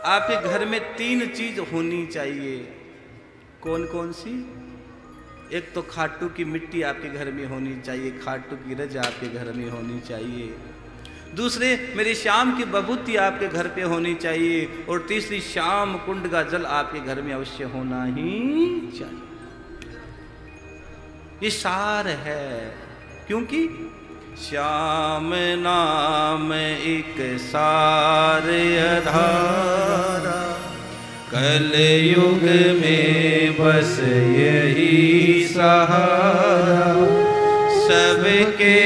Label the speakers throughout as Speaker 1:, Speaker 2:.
Speaker 1: आपके घर में 3 चीज होनी चाहिए। कौन कौन सी? एक तो खाटू की मिट्टी आपके घर में होनी चाहिए, खाटू की रज आपके घर में होनी चाहिए। दूसरे, मेरी श्याम की बबूती आपके घर पे होनी चाहिए। और तीसरी, श्याम कुंड का जल आपके घर में अवश्य होना ही चाहिए। ये सार है, क्योंकि श्याम नाम एक सार आधारा, कलयुग में बस यही सहारा, सबके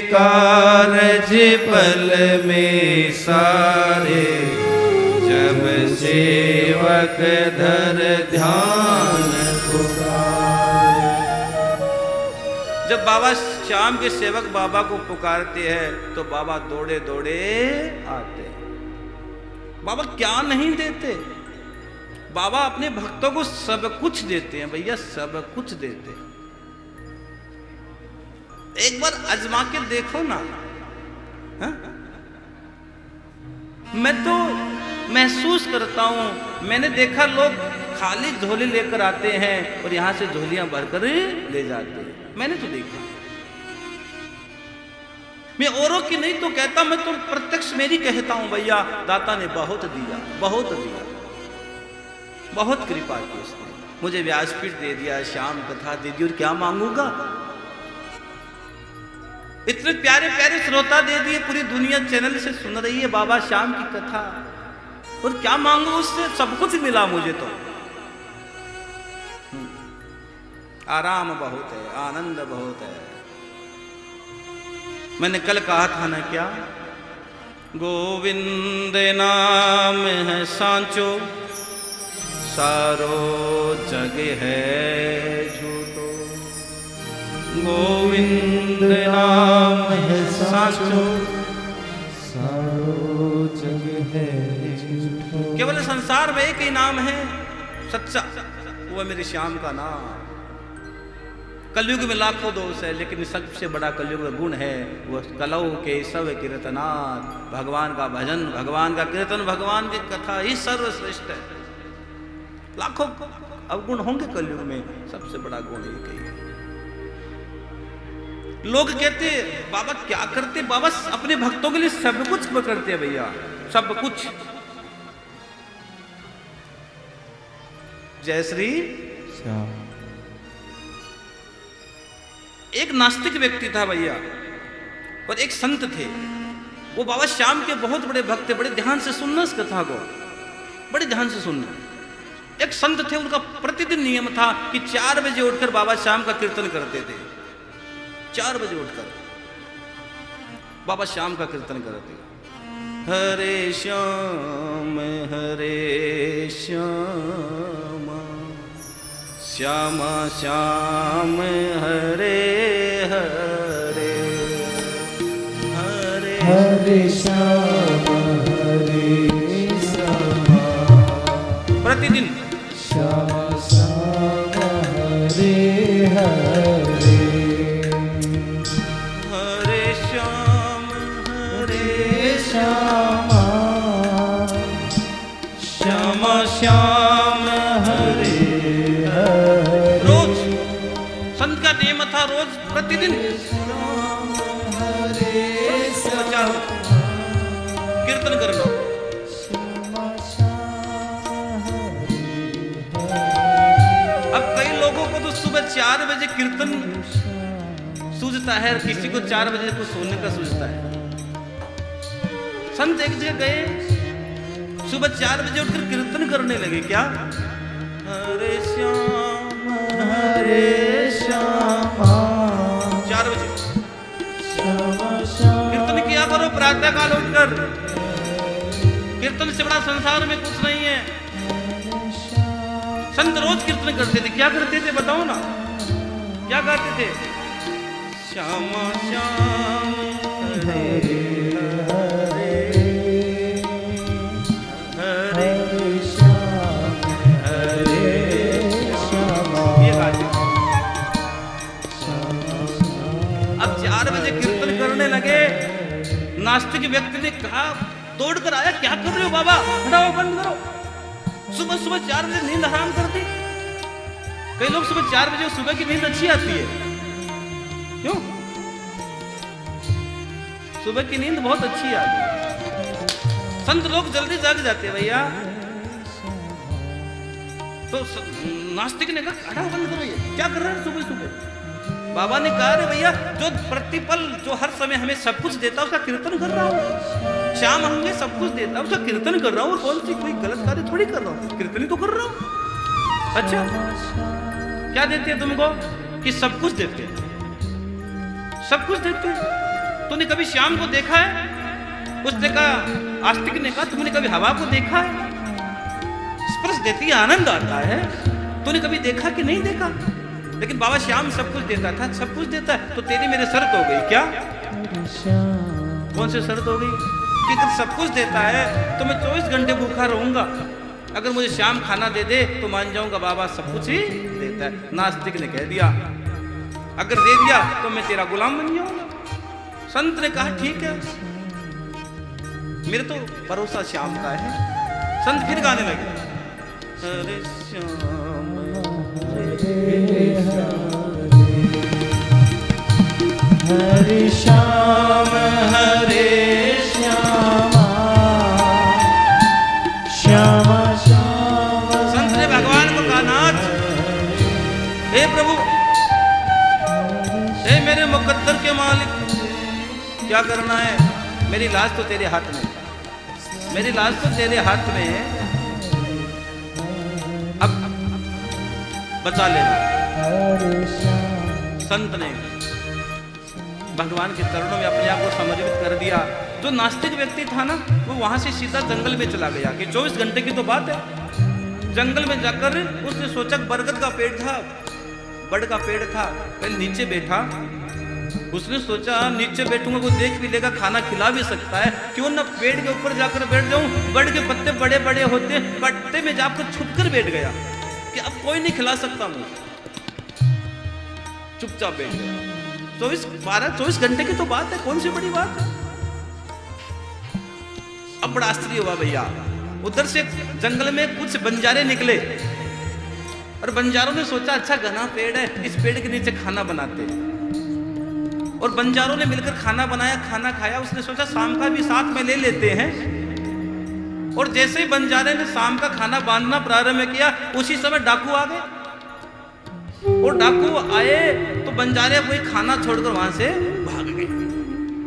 Speaker 1: कारज पल में सारे, जब सेवक धर ध्यान पुकारे। जब बाबा श्याम के सेवक बाबा को पुकारते हैं तो बाबा दौड़े दौड़े आते हैं। बाबा क्या नहीं देते? बाबा अपने भक्तों को सब कुछ देते हैं भैया, सब कुछ देते हैं। एक बार आजमा के देखो ना। हा? मैं तो महसूस करता हूं, मैंने देखा लोग खाली झोले लेकर आते हैं और यहां से झोलियां भरकर ले जाते हैं। मैंने तो देखा। मैं औरों की नहीं तो कहता, मैं तो प्रत्यक्ष मेरी कहता हूं भैया, दाता ने बहुत दिया, बहुत दिया, बहुत कृपा की उसने। मुझे व्यासपीठ दे दिया, श्याम कथा दे दी, और क्या मांगूंगा? इतने प्यारे प्यारे श्रोता दे दिए, पूरी दुनिया चैनल से सुन रही है बाबा श्याम की कथा, और क्या मांगू उससे? सब कुछ मिला मुझे तो। आराम बहुत है, आनंद बहुत है। मैंने कल कहा था ना क्या, गोविंद नाम है सांचो, सारो जग है झूठो। गोविंद नाम है सांचो, सारो जग है झूठो। केवल संसार में एक ही नाम है सच्चा, वो मेरे श्याम का नाम। कलयुग में लाखों दोष है, लेकिन सबसे बड़ा कलयुग में गुण है वो कलौ के सब कीर्तनाथ। भगवान का भजन, भगवान का कीर्तन, भगवान की कथा ही सर्वश्रेष्ठ है। लाखों अवगुण होंगे कलयुग में, सबसे बड़ा गुण एक ही है। लोग कहते बाबा क्या करते? बाबा अपने भक्तों के लिए सब कुछ करते हैं भैया, सब कुछ। जय श्री श्याम। एक नास्तिक व्यक्ति था भैया, और एक संत थे। वो बाबा श्याम के बहुत बड़े भक्त थे, बड़े ध्यान से सुनना इस कथा को, बड़े ध्यान से सुनना। एक संत थे, उनका प्रतिदिन नियम था कि 4 बजे उठकर बाबा श्याम का कीर्तन करते थे। 4 बजे उठकर बाबा श्याम का कीर्तन करते। हरे श्याम श्यामा श्याम हरे हरे, हरे हरे श्याम हरे श्यामा। प्रतिदिन श्यामा श्याम हरे हरे, हरे श्याम हरे श्यामा, श्यामा श्याम हरे। रोज संत का नियम था, रोज प्रतिदिन कीर्तन करना। अब कई लोगों को तो सुबह 4 बजे कीर्तन सूझता है, किसी को 4 बजे को सोने का सूझता है। संत एक जगह गए, सुबह 4 बजे उठकर कीर्तन करने लगे। क्या? हरे श्याम हरे श्यामा। 4 बजे कीर्तन किया करो प्रातः काल उठकर। कीर्तन से बड़ा संसार में कुछ नहीं है। संत रोज कीर्तन करते थे। क्या करते थे बताओ ना, क्या गाते थे? श्यामा श्याम हरे नास्तिक व्यक्ति ने कहा, दौड़ कर आया, क्या कर रहे हो बाबा, हटाओ बंद करो। सुबह सुबह 4 बजे नींद हराम कर दी। कई लोग सुबह 4 बजे सुबह की नींद अच्छी आती है, क्यों? सुबह की नींद बहुत अच्छी आती है। संत लोग जल्दी जाग जाते हैं भैया। तो नास्तिक ने कहा खाना बंद करो, ये क्या कर रहे हैं सुबह सुबह? बाबा ने कहा रे भैया, जो प्रतिपल जो हर समय हमें सब कुछ देता है उसका कीर्तन कर रहा हूँ। शाम होंगे सब कुछ देता है उसका कीर्तन कर रहा हूँ। और कौन सी कोई गलत कार्य थोड़ी कर रहा हूँ, कीर्तन ही तो कर रहा हूँ। अच्छा क्या देते हैं तुमको? कि सब कुछ देते हैं, सब कुछ देते हैं। तूने कभी शाम को देखा है? उसने कहा, आस्तिक ने कहा, तुमने कभी हवा को देखा है? स्पर्श देती है, आनंद आता है। तूने कभी देखा कि नहीं देखा? लेकिन बाबा श्याम सब कुछ देता था, सब कुछ देता है। तो तेरी मेरे शर्त हो गई क्या? कौन सी शर्त हो गई? कि अगर सब कुछ देता है तो मैं 24 घंटे भूखा रहूंगा। अगर मुझे शाम खाना दे दे तो मान जाऊंगा बाबा सब कुछ ही देता है। नास्तिक ने कह दिया, अगर दे दिया तो मैं तेरा गुलाम बन जाऊंगा। संत ने कहा ठीक है, मेरे तो भरोसा श्याम का है। संत फिर गाने लगे, हरे श्याम
Speaker 2: हरे श्याम हरे श्यामा श्यामा श्याम।
Speaker 1: संत ने भगवान को कहा, नाथ हे प्रभु, हे मेरे मुकद्दर के मालिक, क्या करना है? मेरी लाश तो तेरे हाथ में, मेरी लाश तो तेरे हाथ में है, अब बचा लेना। संत ने भगवान के चरणों में अपने आप को समर्पित कर दिया। जो नास्तिक व्यक्ति था ना, वो वहां से सीधा जंगल में चला गया। कि 24 घंटे की तो बात है। जंगल में जाकर उसने सोचा, बरगद का पेड़ था, बड़ का पेड़ था, पहले नीचे बैठा। उसने सोचा नीचे बैठूंगा, कोई देख भी लेगा, खाना खिला भी सकता है, क्यों ना पेड़ के ऊपर जाकर बैठ जाऊं। बड़ के पत्ते बड़े बड़े होते, पत्ते में जाकर छुप कर बैठ गया कि अब कोई नहीं खिला सकता मुझे। चुपचाप बैठ गया। 24 घंटे की तो बात है, कौन सी बड़ी बात है। अब बड़ा आश्चर्य हुआ भैया। उधर से जंगल में कुछ बंजारे निकले और बंजारों ने सोचा अच्छा घना पेड़ है, इस पेड़ के नीचे खाना बनाते हैं। और बंजारों ने मिलकर खाना बनाया, खाना खाया। उसने सोचा शाम का भी साथ में ले लेते हैं। और जैसे ही बंजारे ने शाम का खाना बांधना प्रारंभ किया, उसी समय डाकू आ गए। और डाकू आए तो बंजारे कोई खाना छोड़कर वहां से भाग गए,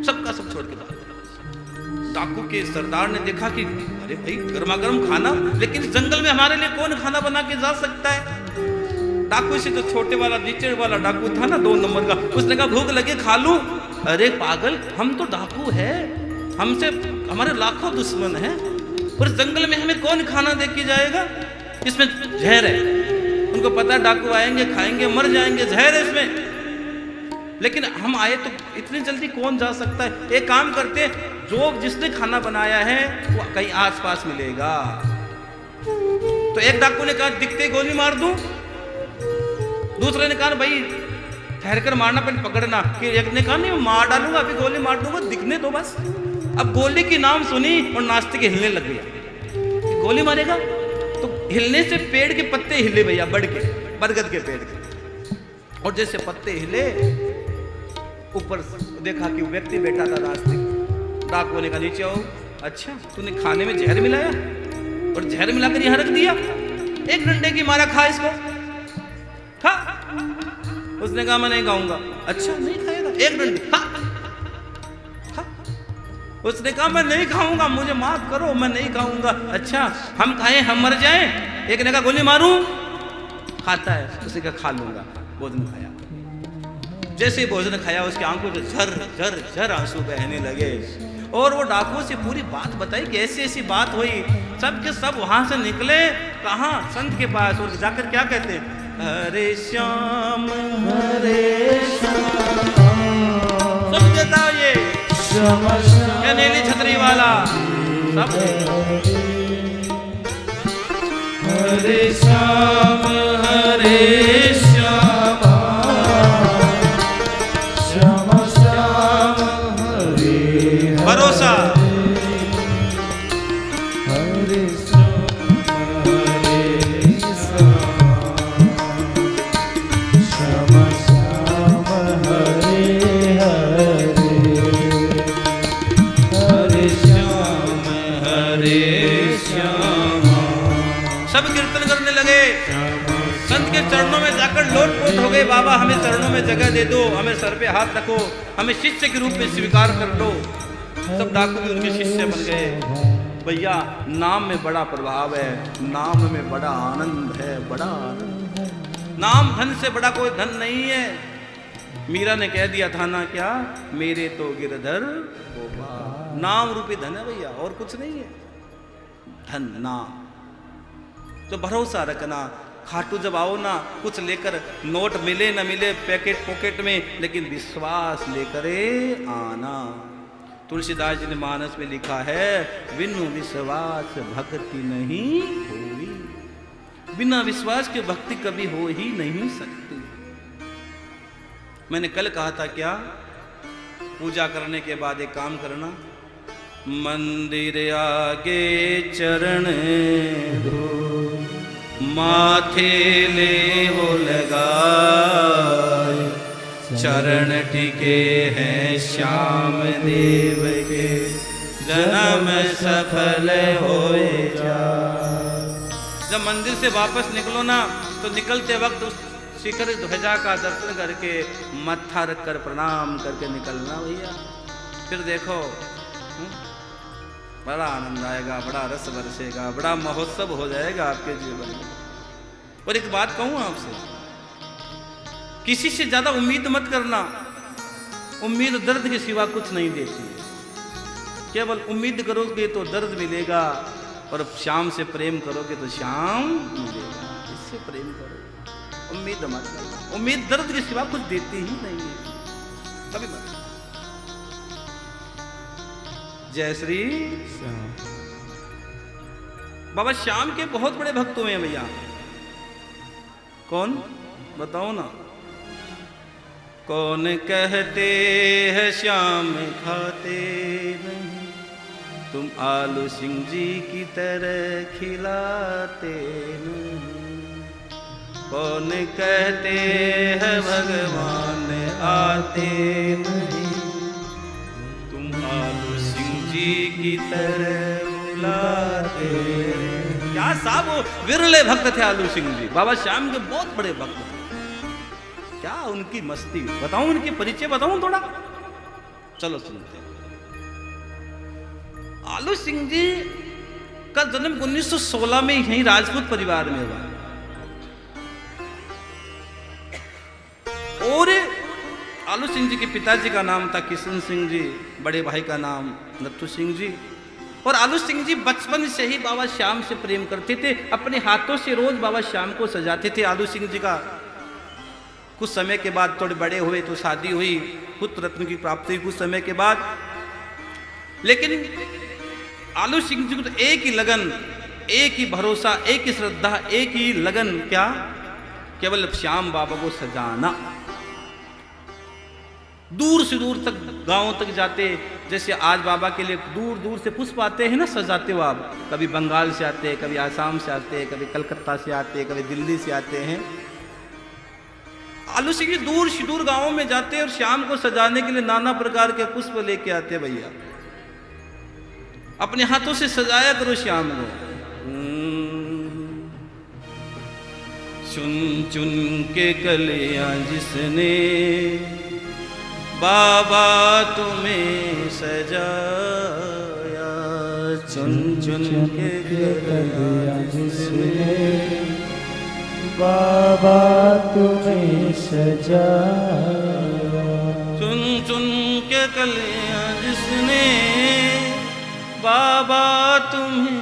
Speaker 1: सबका सब छोड़ के भाग गए। डाकू के सरदार ने देखा कि अरे भाई गर्मा गर्म खाना, लेकिन इस जंगल में हमारे लिए कौन खाना बना के जा सकता है। डाकू से जो छोटे वाला नीचे वाला डाकू था ना, 2 नंबर का, उसने कहा भूख लगे खा लूं। अरे पागल, हम तो डाकू है, हमसे हमारे लाखों दुश्मन हैं, और जंगल में हमें कौन खाना दे के जाएगा? इसमें जहर है। उनको पता डाकू आएंगे, खाएंगे, मर जाएंगे, जहर है इसमें। लेकिन हम आए तो इतनी जल्दी कौन जा सकता है। एक काम करते, जो जिसने खाना बनाया है वो कहीं आसपास मिलेगा। तो एक डाकू ने कहा दिखते गोली मार दूं। दूसरे ने कहा भाई ठहर कर मारना, पहले पकड़ना। कि एक ने कहा नहीं मार डालूंगा, अभी गोली मार दूंगा, दिखने दो बस। अब गोली की नाम सुनी और नास्तिक हिलने लग गया। गोली मारेगा तो हिलने से पेड़ के पत्ते हिले भैया, बरगद के पेड़ के। और जैसे पत्ते हिले, ऊपर देखा कि व्यक्ति बैठा था नास्तिक। डाकू ने कहा नीचे आओ। अच्छा तूने खाने में जहर मिलाया और जहर मिलाकर यहाँ रख दिया, 1 डंडे की मारा, खा इसको, खा। उसने कहा मैं नहीं खाऊंगा। अच्छा नहीं खाएगा, 1 डंडे खा। उसने कहा मैं नहीं खाऊंगा, मुझे माफ करो, मैं नहीं खाऊंगा। अच्छा हम खाएं, हम मर जाएं। एक ने कहा गोली मारूं, खाता है। उसने कहा खा लूंगा। भोजन खाया। जैसे ही भोजन खाया उसकी आंखों से झर झर झर आंसू बहने लगे। और वो डाकुओं से पूरी बात बताई कि ऐसी ऐसी बात हुई। सब के सब वहां से निकले, कहाँ? संत के पास। और जाकर क्या कहते हैं? हरे श्याम हरे श्याम। सब देता ये नीली छतरी वाला सब।
Speaker 2: हरे श्याम हरे श्याम श्याम श्याम हरे
Speaker 1: भरोसा।
Speaker 2: हरे श्याम
Speaker 1: बाबा हमें चरणों में जगह दे दो, हमें सर पे हाथ रखो, हमें शिष्य के रूप में स्वीकार कर लो। सब डाकू भी उनके शिष्य बन गए। भैया नाम में बड़ा प्रभाव है, नाम में बड़ा आनंद है, बड़ा आनंद है। नाम धन से बड़ा कोई धन नहीं है। मीरा ने कह दिया था ना क्या, मेरे तो गिरधर गोपाल। नाम रूपी धन है भैया, और कुछ नहीं है। धन नाम तो भरोसा रखना। खाटू जब आओ ना, कुछ लेकर, नोट मिले न मिले पैकेट पॉकेट में, लेकिन विश्वास लेकर आना। तुलसीदास जी ने मानस में लिखा है, बिनु विश्वास भक्ति नहीं होई। बिना विश्वास के भक्ति कभी हो ही नहीं सकती। मैंने कल कहा था क्या, पूजा करने के बाद एक काम करना, मंदिर आगे चरण दो, माथे ले वो लगाए, चरण टिके हैं श्याम देव के, जन्म सफल होए जाए। जब मंदिर से वापस निकलो ना, तो निकलते वक्त उस शिखर ध्वजा का दर्शन करके मत्था रख कर प्रणाम करके निकलना भैया। फिर देखो बड़ा आनंद आएगा, बड़ा रस बरसेगा, बड़ा महोत्सव हो जाएगा आपके जीवन में। और एक बात कहूं आपसे, किसी से ज्यादा उम्मीद मत करना। उम्मीद दर्द के सिवा कुछ नहीं देती है। केवल उम्मीद करोगे तो दर्द मिलेगा, और श्याम से प्रेम करोगे तो श्याम मिलेगा। इससे प्रेम करो, उम्मीद मत करना। उम्मीद दर्द के सिवा कुछ देती ही नहीं है, कभी मत। जय श्री श्याम। बाबा श्याम के बहुत बड़े भक्त हुए हैं भैया। कौन बताओ ना। कौन कहते हैं श्याम खाते नहीं, तुम आलू सिंह जी की तरह खिलाते नहीं। कौन कहते हैं भगवान आते नहीं, तुम आलू सिंह जी की तरह बुलाते। क्या साहब वो विरले भक्त थे आलू सिंह जी, बाबा श्याम के बहुत बड़े भक्त थे। क्या उनकी मस्ती बताऊं, उनकी परिचय बताऊं थोड़ा, चलो सुनते हैं। आलू सिंह जी का जन्म 1916 में यहीं राजपूत परिवार में हुआ। और आलू सिंह जी के पिताजी का नाम था किशन सिंह जी, बड़े भाई का नाम नत्थू सिंह जी। और आलू सिंह जी बचपन से ही बाबा श्याम से प्रेम करते थे। अपने हाथों से रोज बाबा श्याम को सजाते थे। आलू सिंह जी का कुछ समय के बाद थोड़े बड़े हुए तो शादी हुई, पुत्र रत्न की प्राप्ति हुई कुछ समय के बाद। लेकिन आलू सिंह जी को तो एक ही लगन, एक ही भरोसा, एक ही श्रद्धा, एक ही लगन, क्या, केवल श्याम बाबा को सजाना। दूर से दूर तक, गांव तक जाते। जैसे आज बाबा के लिए दूर दूर से पुष्प आते हैं ना, सजाते हो आप। कभी बंगाल से आते हैं, कभी आसाम से आते हैं, कभी कलकत्ता से आते हैं, कभी दिल्ली से आते हैं। आलू सिंह जी दूर से दूर गांवों में जाते और श्याम को सजाने के लिए नाना प्रकार के पुष्प लेके आते। भैया अपने हाथों से सजाया करो श्याम को। चुन चुन के कलियां जिसने बाबा तुम्हें सजाया, चुन चुन के कलियां जिसने
Speaker 2: बाबा तुम्हें सजाया।
Speaker 1: चुन चुन के कलियां जिसने बाबा तुम्हें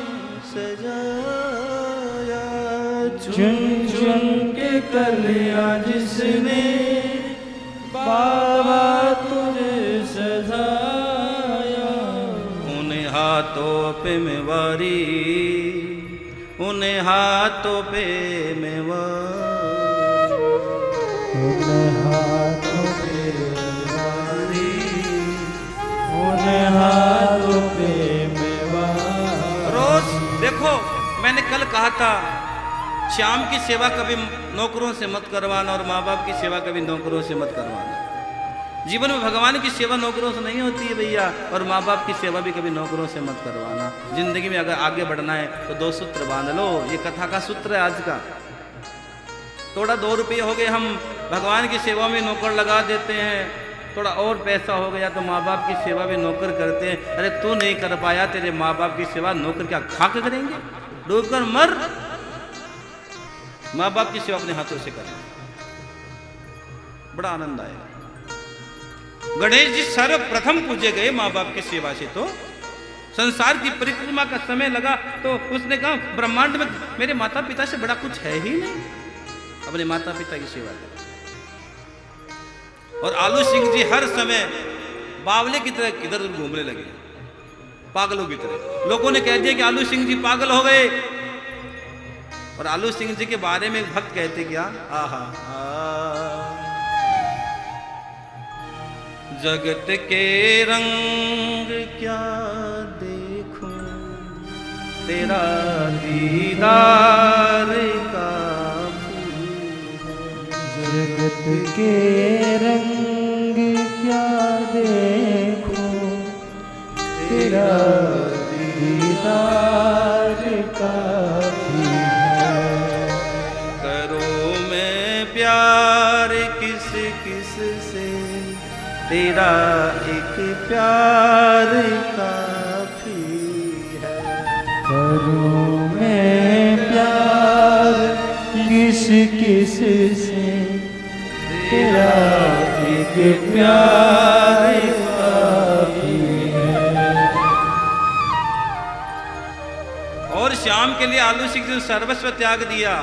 Speaker 1: सजाया,
Speaker 2: चुन चुन के कलियां जिसने बाबा तुझे सजाया।
Speaker 1: उन्हें हाथों पे मेवारी, उन्हें हाथों पे मेवारी,
Speaker 2: उन्हें हाथों पे मेवारी, उन्हें हाथों पे मेवारी।
Speaker 1: रोज देखो, मैंने कल कहा था श्याम की सेवा कभी नौकरों से मत करवाना, और माँ बाप की सेवा कभी नौकरों से मत करवाना। जीवन में भगवान की सेवा नौकरों से नहीं होती है भैया, और माँ बाप की सेवा भी कभी नौकरों से मत करवाना। जिंदगी में अगर आगे बढ़ना है तो 2 सूत्र बांध लो। ये कथा का सूत्र है आज का। थोड़ा 2 रुपये हो गए, हम भगवान की सेवा में नौकर लगा देते हैं, थोड़ा और पैसा हो गया तो माँ बाप की सेवा में नौकर करते हैं। अरे तू नहीं कर पाया, तेरे माँ बाप की सेवा नौकर क्या खा के करेंगे? डूब कर मर। माँ बाप की सेवा अपने हाथों से करना, बड़ा आनंद आएगा। गणेश जी सर्वप्रथम पूजे गए माँ बाप की सेवा से। तो संसार की परिक्रमा का समय लगा तो उसने कहा ब्रह्मांड में मेरे माता पिता से बड़ा कुछ है ही नहीं, अपने माता पिता की सेवा करें। और आलू सिंह जी हर समय बावले की तरह इधर उधर घूमने लगे, पागलों की तरह। लोगों ने कह दिया कि आलू सिंह जी पागल हो गए। और आलू सिंह जी के बारे में एक भक्त कहते क्या, आहा जगत के रंग क्या देखूं, तेरा दीदार का
Speaker 2: जगत के रंग क्या देखूं, तेरा दीदार काफी है।
Speaker 1: करो मैं प्यार किस किस से, तेरा एक प्यार काफी है।
Speaker 2: करूं मैं प्यार किस किस से, तेरा एक प्यार काफी है।
Speaker 1: और श्याम के लिए आलू सिंह ने सर्वस्व त्याग दिया,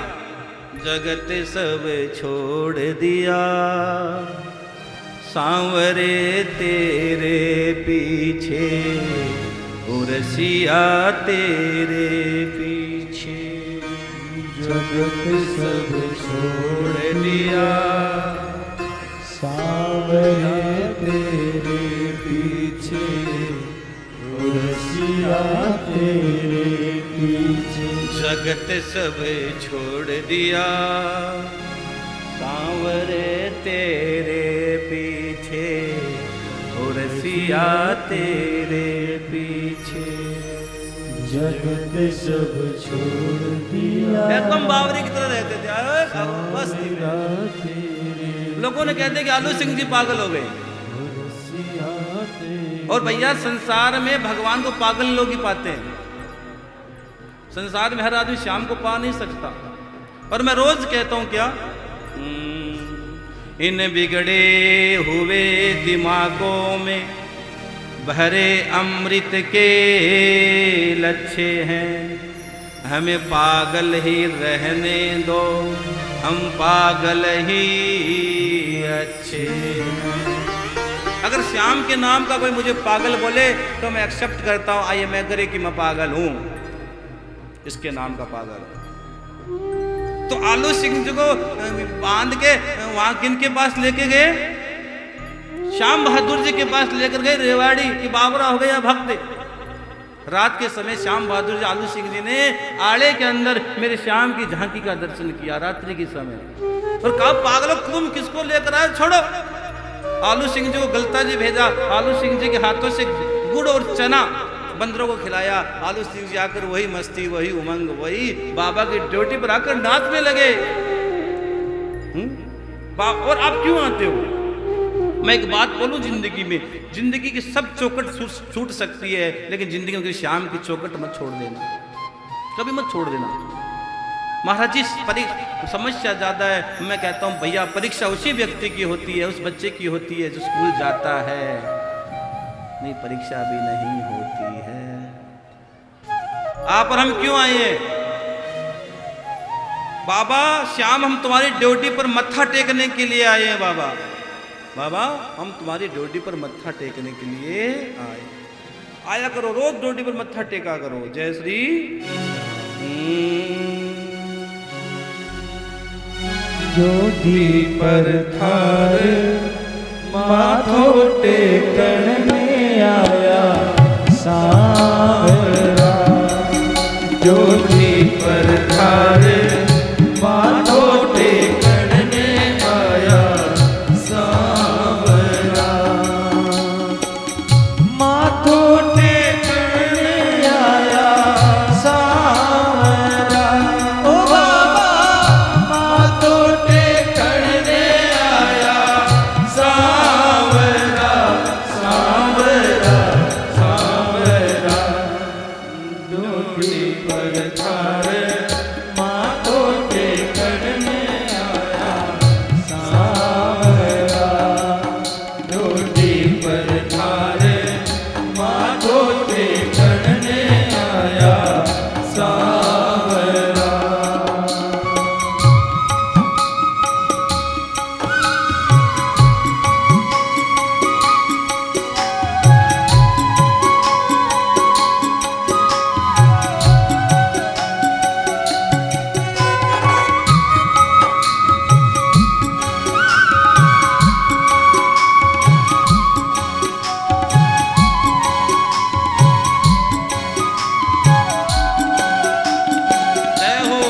Speaker 1: जगत सब छोड़ दिया, सांवरे तेरे पीछे, उर्सिया तेरे पीछे।
Speaker 2: जगत सब
Speaker 1: छोड़ दिया,
Speaker 2: सांवरे तेरे पीछे, उर्सिया तेरे पीछे।
Speaker 1: जगत सब छोड़ दिया, सांवरे तेरे पीछे, उर्सिया तेरे पीछे।
Speaker 2: जगत सब छोड़ दिया,
Speaker 1: एकदम बावरी की तरह रहते थे, बस लोगों ने कहते कि आलू सिंह जी पागल हो गए। और भैया संसार में भगवान को पागल लोग ही पाते हैं, संसार में हर आदमी श्याम को पा नहीं सकता। और मैं रोज कहता हूं क्या, इन बिगड़े हुए दिमागों में भरे अमृत के लच्छे हैं, हमें पागल ही रहने दो, हम पागल ही अच्छे हैं। अगर श्याम के नाम का कोई मुझे पागल बोले तो मैं एक्सेप्ट करता हूं, आइए मैं करे कि मैं पागल हूं, इसके नाम का पागल। तो आलू सिंह जी को बांध के वहां किनके पास लेके गए, श्याम बहादुर जी के पास लेकर गए रेवाड़ी की बावरा हो गया भक्त। रात के समय श्याम बहादुर जी आलू सिंह जी ने आड़े के अंदर मेरे श्याम की झांकी का दर्शन किया रात्रि के समय, और कहा पागलों तुम किसको लेकर आए, छोड़ो। आलू सिंह जी को गलता जी भेजा, आलू सिंह जी के हाथों से गुड़ और चना बंदरों को खिलाया। आलू सिंह जी आकर वही मस्ती, वही उमंग, वही बाबा की ड्यूटी पर आकर नाचने लगे। और आप क्यों आते हो? मैं एक बात बोलूं, जिंदगी में जिंदगी की सब चौकट छूट सकती है, लेकिन जिंदगी में श्याम की चौकट मत छोड़ देना, कभी मत छोड़ देना। महाराज जी समस्या ज्यादा है। मैं कहता हूं भैया परीक्षा उसी व्यक्ति की होती है, उस बच्चे की होती है जो स्कूल जाता है, नहीं परीक्षा भी नहीं होती है। आप और हम क्यों आए हैं? बाबा श्याम हम तुम्हारी ड्यूटी पर मत्था टेकने के लिए आए हैं। बाबा बाबा हम तुम्हारी ड्यूटी पर मत्था टेकने के लिए आए, आया करो, रोज ड्यूटी पर मत्था टेका करो। जय श्री
Speaker 2: ज्योति पर थार माथो टेकन में आया सांवरा, ज्योति पर थार माथो टेकन में आया सांवरा, माथो टेकन में आया सांवरा। ओ बाबा माथो थार माथो टेकन आया सांवरा। जोड़ी पर थार माथो टेकन आया सांवरा।
Speaker 1: जय हो।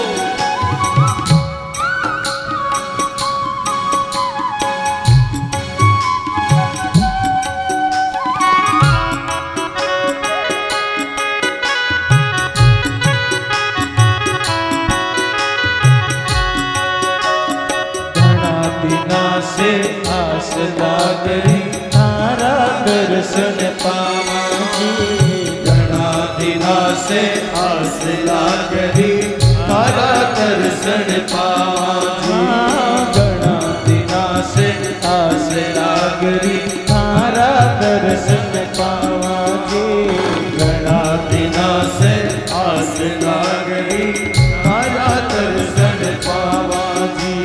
Speaker 2: घना दिना से आस लागरी तारा दर्शन पावा जी। घना दिना से आस लागरी तारा दर्शन पावा जी। घना दिना से आस लागरी तारा दर्शन पावा जी। घना दिना से आस लागरी तारा दर्शन पावा जी।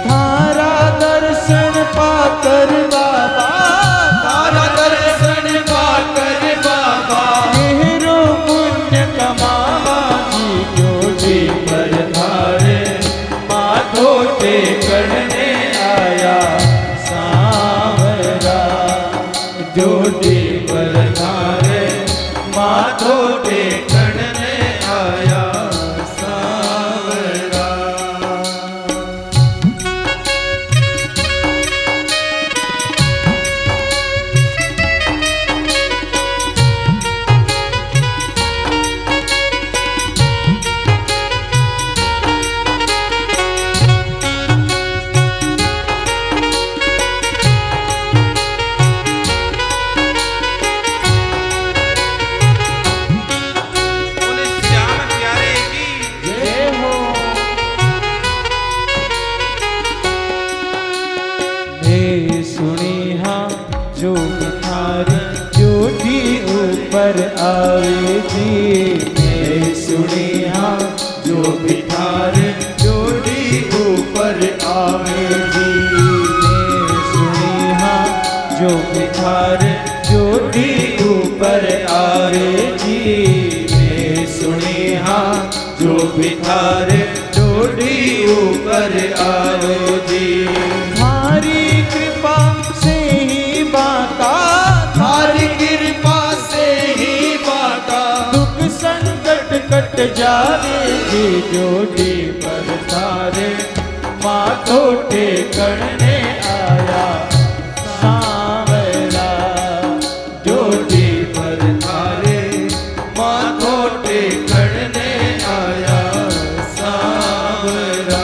Speaker 2: तारा दर्शन पाकर बाबा, तारा दर्शन पाकर बाबा मेरो पुण्य कमावा जी। जोड़ी पर थारे माथो टेकने आया सांवरा। जोड़ी पर थारे माथो टेकने आया सांवरा।
Speaker 1: बोले श्याम प्यारे की।
Speaker 2: जय हो। ने सुनी हाँ जो थारी जोड़ी ऊपर आवे जी। ने सुनी हाँ जो थार जोड़ी ऊपर आवे जी। ने सुनी हाँ जो थार जोड़ी ऊपर आवे जी। ने सुनी हाँ जो थार जोड़ी ऊपर आवे जी। थारी कृपा से ही बाता, थारी कृपा से ही बाता दुख संकट कट जावे जी। जोड़ी पर थारे माथो टेकने आया सांवरा। जोड़ी पर थारे माथो टेकने आया सांवरा।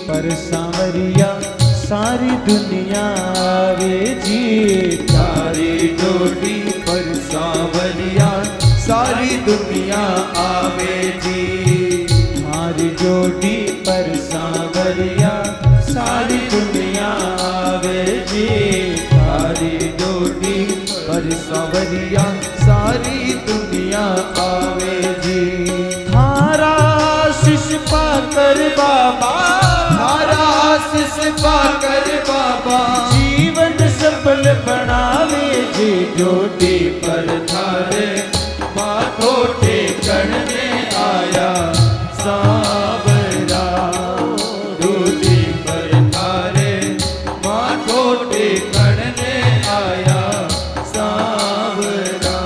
Speaker 2: पर सांवरिया सारी दुनिया आवे जी। तारी डोली पर सांवरिया सारी दुनिया आवे जी। मारी डोली पर सांवरिया सारी दुनिया आवे जी। तारी डोली सांवरिया सारी दुनिया आवे जी। थारा आशीष पाकर बाबा, थारा आशीष पाकर बाबा जीवन सफल बनावे जी। जोड़ी पर थारे माथो टेकन में आया सांवरा, जोड़ी पर थारे माथो टेकन में आया सांवरा।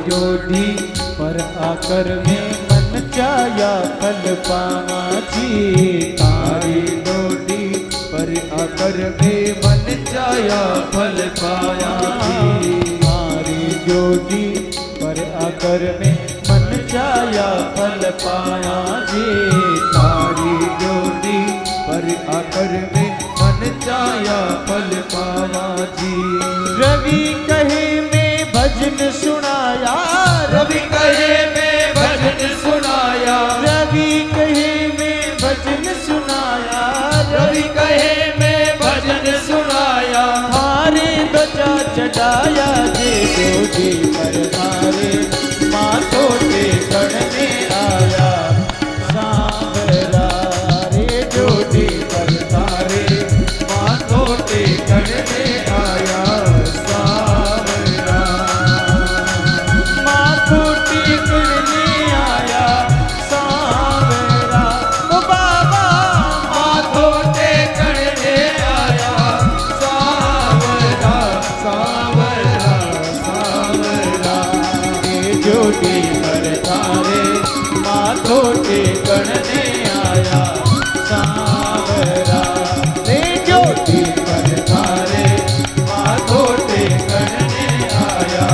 Speaker 2: जोड़ी पर आकर में मन चाया फल पावा जी। तारी जोड़ी पर आकर में मन चाया फल पाया जी। तारी जोड़ी पर आकर में मन चाया फल पाया जी। तारी जोड़ी पर आकर में मन चाया फल पाया जी। रवि कहे में भजन सुनाया, रवि कहे में भजन सुनाया, रवि कहे में भजन सुनाया, रवि कहे में भजन सुनाया। हारे ध्वजा चढ़ाया जे जोड़ी पर हारे माथो टेकन में आया सांवरा रे। जोड़ी पर हारे माथो टेकन में आया सांवरा। माथो टेकन में आया सांवरा ओ बाबा, माथो टेकन में आया सांवरा सांवरा सांवरा। जोड़ी पर तारे माथो टेकन में आया सांवरा रे। जोड़ी पर तारे माथो टेकन में आया,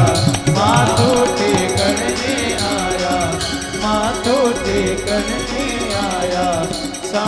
Speaker 2: माथो टेकन में आया, माथो टेकन में आया सा